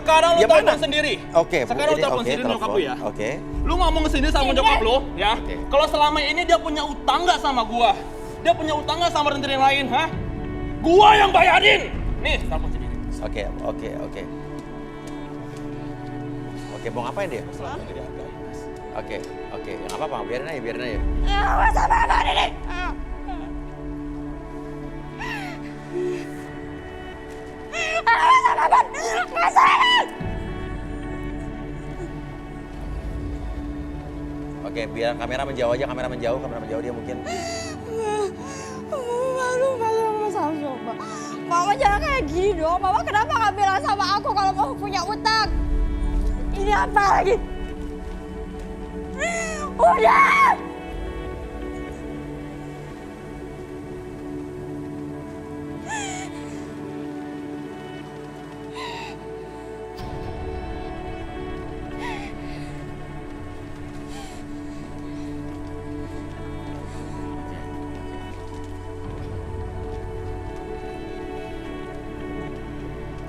Sekarang lu Ya, telepon mana? sendiri. Oke, Bu. Sekarang lu Ini- telepon oke, sendiri nyokap telepon. lu ya. Oke. Lu ngomong sendiri sama nyokap lu ya. Oke. Kalau selama ini dia punya utang nggak sama gua? Dia punya utang nggak sama rentenir lain, ha? Gua yang bayarin. Nih, telepon sendiri. Oke. Oke, mau ngapain dia? Selalu dihargai, Mas. Oke. Yang apa-apa, biarin aja. Awas sama abang ini. Awas sama abang. Masalah. Oke, biar kamera menjauh aja, kamera menjauh dia mungkin. Malu sama Samsul, Pak. Mama jangan kayak gini dong. Mama kenapa nggak bilang sama aku kalau mau punya utang? Ini apa lagi? Udah!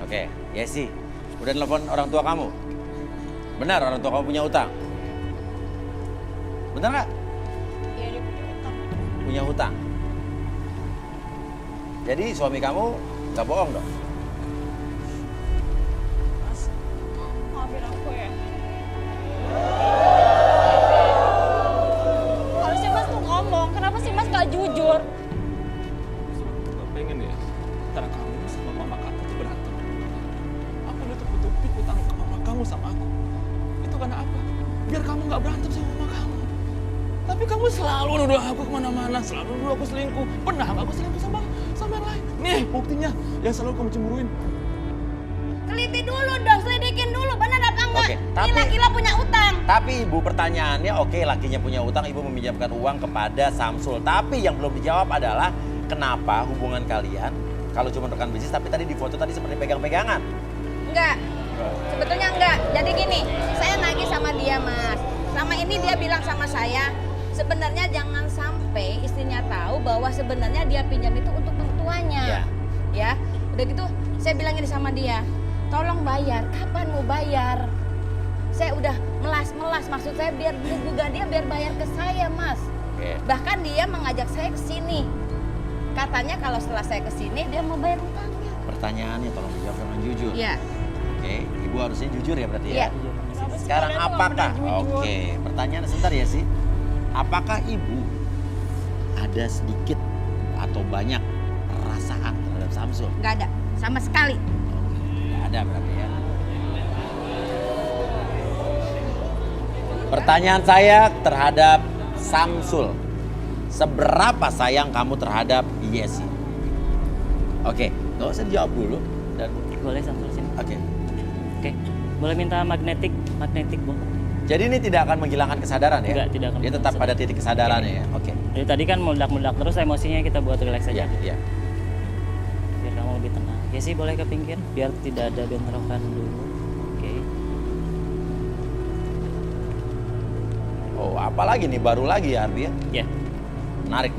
Oke, Yesi, udah telepon orang tua kamu? Benar orang tua kamu punya utang? Benar nggak? Iya, dia punya utang. Punya hutang. Jadi suami kamu nggak bohong dong? Mas, maafin aku ya. Harusnya Mas tuh ngomong. Kenapa sih Mas gak jujur? Gak pengen ya, antara kamu sama mama kamu tuh berantem. Aku nutup-nutupin utang ke mama kamu sama aku. Itu karena apa? Biar kamu gak berantem sama mama kamu. Tapi kamu selalu nuduh aku kemana-mana, selalu nuduh aku selingkuh. Pernah gak aku selingkuh sama yang lain? Nih buktinya, yang selalu kamu cemburuin. Teliti dulu dong, selidikin dulu. Benar apa enggak? Oke, Ini tapi- laki-laki punya utang. Tapi ibu pertanyaannya, oke lakinya punya utang, ibu meminjamkan uang kepada Samsul. Tapi yang belum dijawab adalah kenapa hubungan kalian kalau cuma rekan bisnis tapi tadi di foto tadi seperti pegang-pegangan. Enggak, sebetulnya enggak. Jadi gini, saya nagih sama dia Mas. Selama ini dia bilang sama saya, sebenarnya jangan sampai istrinya tahu bahwa sebenarnya dia pinjam itu untuk mertuanya. Ya, udah gitu saya bilang ini sama dia, tolong bayar, kapan mau bayar? Saya udah melas-melas, maksud saya biar menggugah dia biar bayar ke saya Mas. Oke. Bahkan dia mengajak saya ke sini. Katanya kalau setelah saya ke sini dia mau bayar utangnya. Pertanyaannya tolong dijawab dengan jujur. Iya. Oke, ibu harusnya jujur ya berarti Iya. ya. Sekarang apakah? Oke, pertanyaan sebentar ya sih. Apakah ibu ada sedikit atau banyak perasaan terhadap Samsul? Nggak ada, sama sekali. Nggak ada berarti ya. Pertanyaan saya terhadap Samsul. Seberapa sayang kamu terhadap Yesi? Oke, nggak usah dijawab dulu. Dan Boleh Samsul sini. oke. Oke. Boleh minta magnetik Bu. Jadi ini tidak akan menghilangkan kesadaran ya? Enggak, tidak akan Dia tetap menghilangkan pada titik kesadarannya ya? Oke. Jadi tadi kan meledak-meledak terus emosinya kita buat relax Iya, aja. iya. Biar kamu lebih tenang. Ya sih boleh ke pinggir biar tidak ada bentrokan dulu. Oke. Oh, apalagi nih baru lagi ya Arbi ya? Ya. Menarik.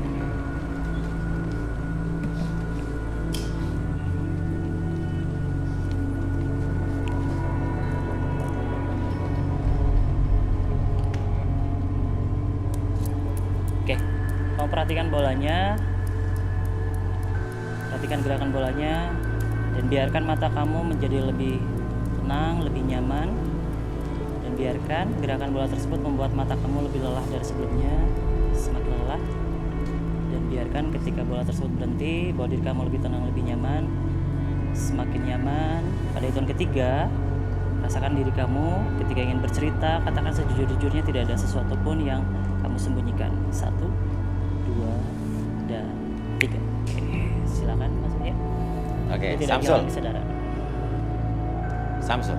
Oke. Kamu perhatikan bolanya. Perhatikan gerakan bolanya dan biarkan mata kamu menjadi lebih tenang, lebih nyaman. Dan biarkan gerakan bola tersebut membuat mata kamu lebih lelah dari sebelumnya, semakin lelah. Dan biarkan ketika bola tersebut berhenti, bahwa diri kamu lebih tenang, lebih nyaman, semakin nyaman. Pada hitungan ketiga, rasakan diri kamu ketika ingin bercerita, katakan sejujur-jujurnya, tidak ada sesuatu pun yang kamu sembunyikan. 1, 2, dan 3. Oke, silakan Mas ya. Oke, Tidak Samsul. hilang kesadaran. Samsul.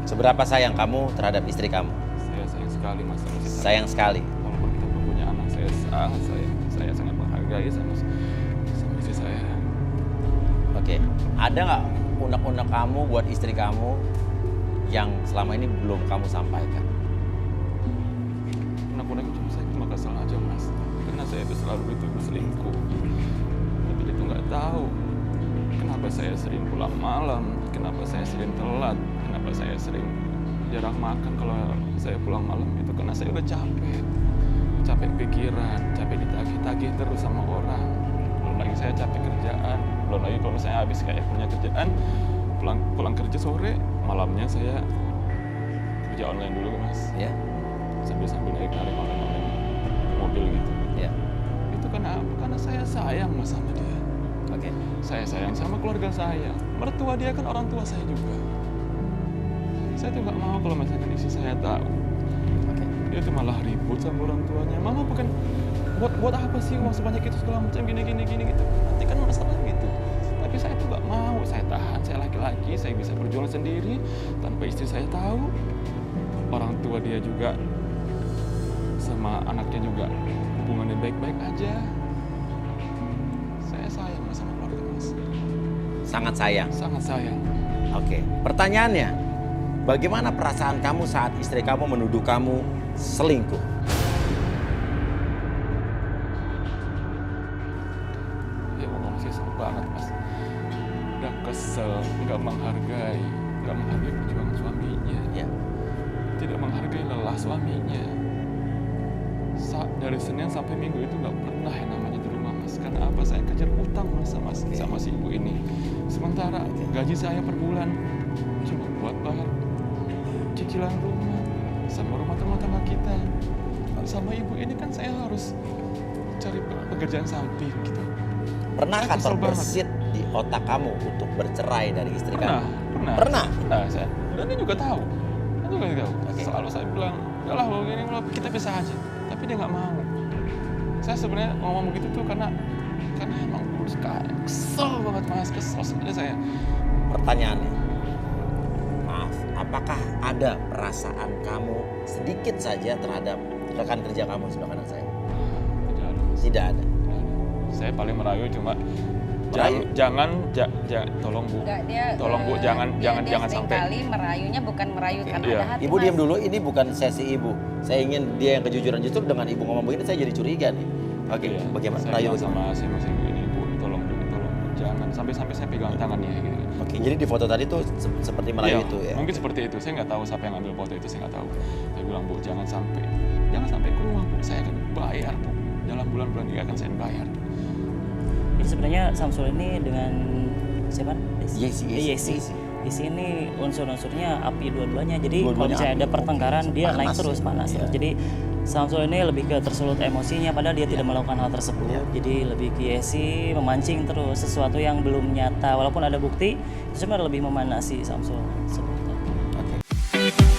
Seberapa sayang kamu terhadap istri kamu? Saya sayang sekali Mas sama si Tara. Sayang sekali. Walaupun kita belum punya anak, saya sangat sayang. Saya sangat menghargai sama istri saya. Oke. Ada nggak unek-unek kamu buat istri kamu yang selama ini belum kamu sampaikan? Unek-unek cuma saya cuma kesel aja Mas. Karena saya itu selalu dituduh selingkuh. Tapi dia tuh nggak tahu kenapa saya sering pulang malam, kenapa saya sering telat, kenapa saya sering jarang makan kalau saya pulang malam itu karena saya udah capek pikiran, capek ditagih-tagih terus sama orang. Belum lagi saya capek kerjaan, belum lagi kalau saya habis kayak punya kerjaan, pulang kerja sore, malamnya saya kerja online dulu Mas. Ya. Sambil narik online mobil gitu. Ya. Itu karena apa? Karena saya sayang Mas sama dia. Oke. Saya sayang sama keluarga saya. Mertua dia kan orang tua saya juga. Saya tuh nggak mau kalau misalkan istri saya tahu. Oke. Dia tuh malah ribut sama orang tuanya. Mama bukan buat apa sih uang sebanyak itu segala macam gini gitu. Nanti kan masalah gitu. Tapi saya tuh nggak mau. Saya tahan. Saya laki-laki. Saya bisa berjuang sendiri tanpa istri saya tahu. Orang tua dia juga sama anaknya juga hubungannya baik-baik aja. Saya sayang Mas sama keluarga Mas. Sangat sayang. Sangat sayang. Oke. Pertanyaannya, bagaimana perasaan kamu saat istri kamu menuduh kamu selingkuh? Ya ngomong sih seru banget Mas. Udah kesel, nggak menghargai perjuangan suaminya. Ya. Tidak menghargai lelah suaminya. Dari Senin sampai Minggu itu nggak pernah yang namanya di rumah Mas. Karena apa? Saya kejar utang Mas sama si ibu ini. Sementara gaji saya per bulan cuma buat bayar cicilan rumah sama rumah tangga kita. Sama ibu ini kan saya harus cari pekerjaan samping gitu. Pernahkah Saya kesel terbersit di otak kamu untuk bercerai dari istri kamu? Pernah. Saya. Dan dia juga tahu. Oke. Selalu saya bilang, udahlah begini, kita bisa aja. Tapi dia nggak mau. Saya sebenarnya ngomong begitu tuh karena emang kesel banget Mas, kesel sebenarnya saya. Pertanyaannya, maaf, apakah ada perasaan kamu sedikit saja terhadap rekan kerja kamu di sebelah kanan saya? Tidak ada. Tidak ada. Saya paling merayu cuma Merayu? jangan tolong Bu. Enggak, dia Tolong Bu, jangan dia sampai. kali merayunya bukan merayu karena Iya. ada hati. Ibu Mas. diam dulu, ini bukan sesi ibu. Saya ingin dia yang kejujuran, justru dengan ibu ngomong begini saya jadi curiga nih. Oke, Iya, bagaimana? saya Rayu bilang sama si Mas Ibu ini, Bu, tolong Bu, jangan sampai saya pegang tangannya gitu. Oke, jadi di foto tadi tuh seperti merayu Iya, itu ya? mungkin seperti itu. Saya nggak tahu siapa yang ambil foto itu, saya nggak tahu. Saya bilang, Bu, jangan sampai ke rumah, Bu. Saya akan bayar, Bu. Dalam bulan-bulan ini akan saya bayar. Jadi sebenarnya Samsul ini dengan siapa? Yesi. Yesi ini unsur-unsurnya api dua-duanya. Jadi kalau Dua-duanya misalnya api. ada pertengkaran Oke. dia Panas naik ya. terus, panas Iya. terus. Jadi Samsul ini lebih ke tersulut emosinya padahal dia tidak melakukan hal tersebut. Iya. Jadi lebih ke Yesi memancing terus sesuatu yang belum nyata walaupun ada bukti itu sebenarnya lebih memanasi Samsul seperti itu. Oke.